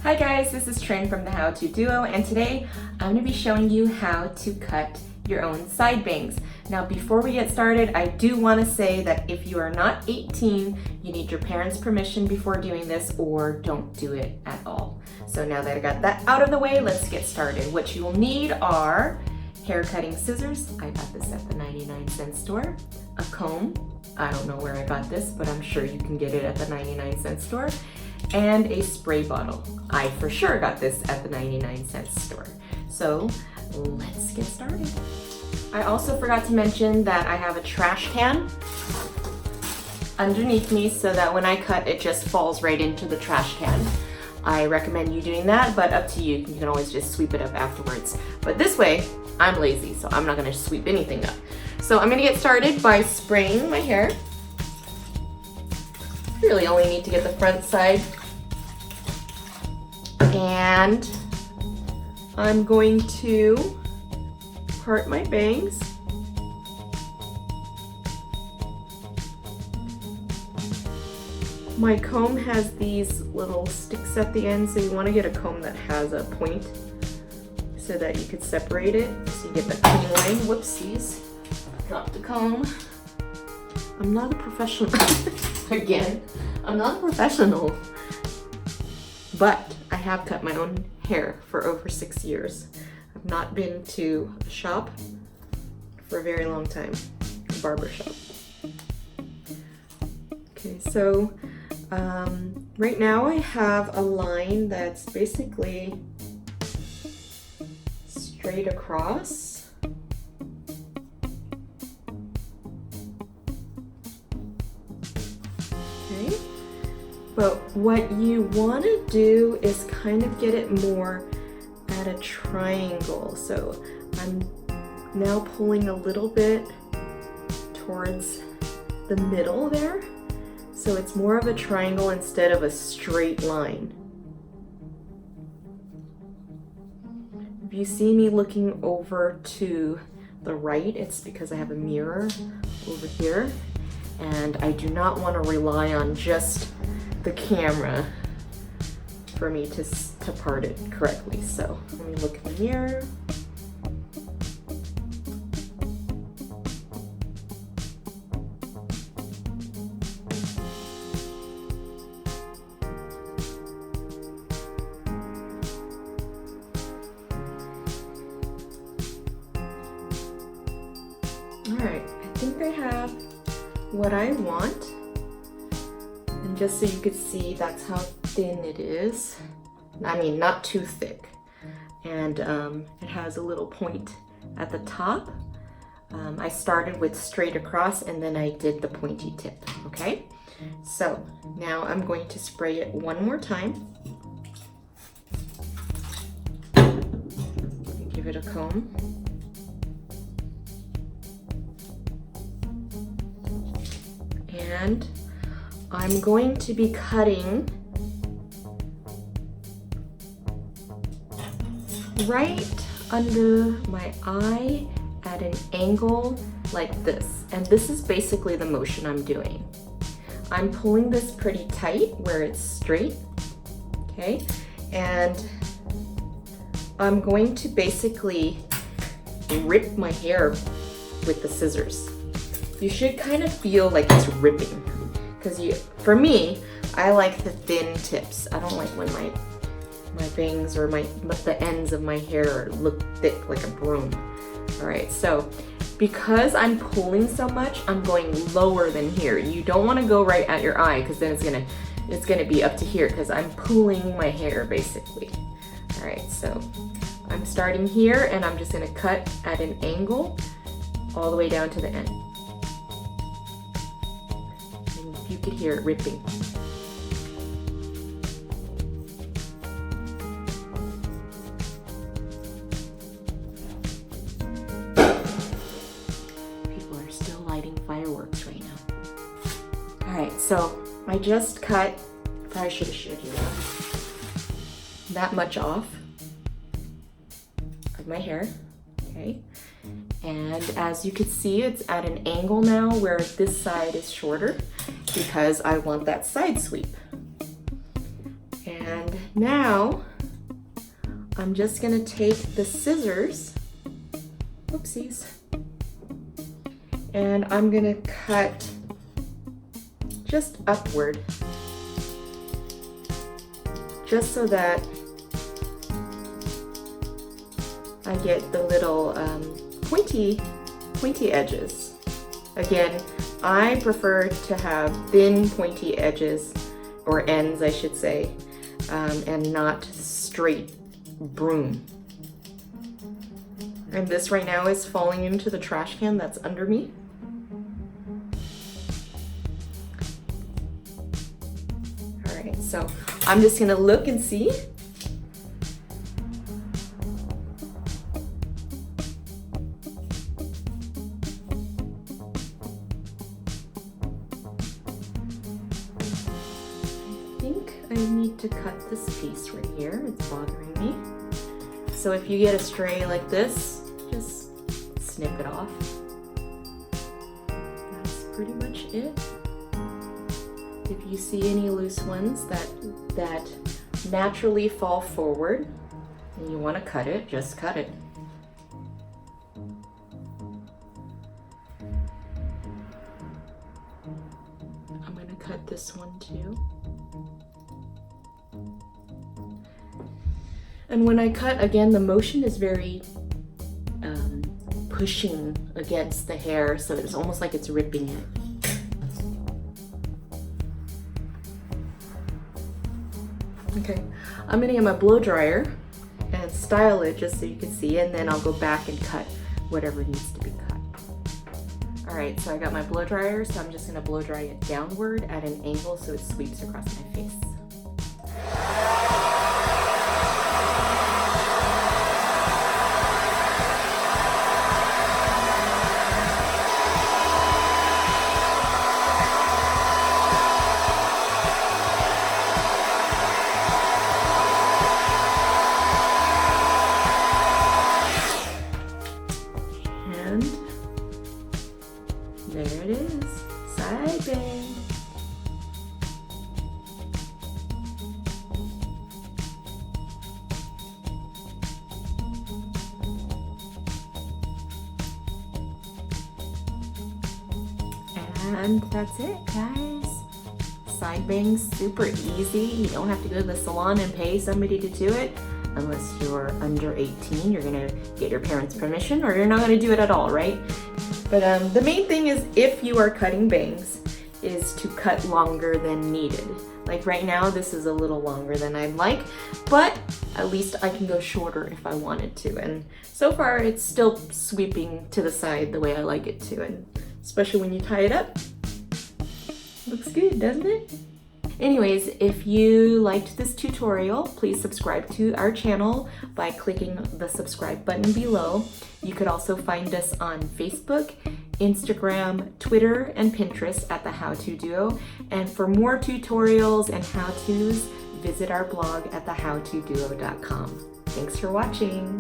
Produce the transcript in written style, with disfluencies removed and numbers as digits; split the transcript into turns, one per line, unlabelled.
Hi guys, this is Trin from the How To Duo, and today I'm going to be showing you how to cut your own side bangs. Now before we get started, I do want to say that if you are not 18, you need your parents' permission before doing this, or don't do it at all. So now that I got that out of the way, let's get started. What you will need are hair cutting scissors. I got this at the 99-cent store. A comb. I don't know where I got this, but I'm sure you can get it at the 99-cent store. And a spray bottle. I for sure got this at the 99-cent store. So let's get started. I also forgot to mention that I have a trash can underneath me so that when I cut, it just falls right into the trash can. I recommend you doing that, but up to you. You can always just sweep it up afterwards. But this way, I'm lazy, so I'm not gonna sweep anything up. So I'm gonna get started by spraying my hair. Really only need to get the front side. And I'm going to part my bangs. My comb has these little sticks at the end, so you want to get a comb that has a point so that you could separate it, so you get the clean line. Whoopsies. Drop the comb. I'm not a professional. Again, I'm not a professional. But I have cut my own hair for over 6 years. I've not been to a shop for a very long time, a barber shop. Okay, so right now I have a line that's basically straight across. Okay. But what you want to do is kind of get it more at a triangle. So I'm now pulling a little bit towards the middle there. So it's more of a triangle instead of a straight line. If you see me looking over to the right, it's because I have a mirror over here. And I do not want to rely on just the camera for me to part it correctly. So let me look in the mirror. All right, I think I have what I want. And just so you could see, that's how thin it is. I mean, not too thick. And it has a little point at the top. I started with straight across and then I did the pointy tip, okay? So now I'm going to spray it one more time. Give it a comb. And I'm going to be cutting right under my eye at an angle like this. And this is basically the motion I'm doing. I'm pulling this pretty tight where it's straight, okay? And I'm going to basically rip my hair with the scissors. You should kind of feel like it's ripping. Because for me, I like the thin tips. I don't like when my bangs or the ends of my hair look thick like a broom. All right, so because I'm pulling so much, I'm going lower than here. You don't want to go right at your eye because then it's gonna be up to here because I'm pulling my hair basically. All right, so I'm starting here and I'm just gonna cut at an angle all the way down to the end. You could hear it ripping. People are still lighting fireworks right now. All right, so I just cut, probably should have showed you that much off of my hair, okay? And as you can see, it's at an angle now where this side is shorter because I want that side sweep. And now I'm just gonna take the scissors, oopsies, and I'm gonna cut just upward, just so that I get the little pointy edges. Again, I prefer to have thin pointy edges, or ends I should say, and not straight broom. And this right now is falling into the trash can that's under me. All right, so I'm just gonna look and see. I need to cut this piece right here. It's bothering me. So if you get a stray like this, just snip it off. That's pretty much it. If you see any loose ones that naturally fall forward and you want to cut it, just cut it. I'm going to cut this one too. And when I cut, again, the motion is very pushing against the hair, so it's almost like it's ripping it. Okay, I'm gonna get my blow dryer and style it just so you can see, and then I'll go back and cut whatever needs to be cut. All right, so I got my blow dryer, so I'm just gonna blow dry it downward at an angle so it sweeps across my face. And there it is, side bang. And that's it, guys. Side bangs, super easy. You don't have to go to the salon and pay somebody to do it. Unless you're under 18, you're gonna get your parents' permission, or you're not gonna do it at all, right? But the main thing is, if you are cutting bangs, is to cut longer than needed. Like right now, this is a little longer than I'd like, but at least I can go shorter if I wanted to. And so far, it's still sweeping to the side the way I like it to, and especially when you tie it up. Looks good, doesn't it? Anyways, if you liked this tutorial, please subscribe to our channel by clicking the subscribe button below. You could also find us on Facebook, Instagram, Twitter, and Pinterest at The How To Duo. And for more tutorials and how-tos, visit our blog at thehowtoduo.com. Thanks for watching.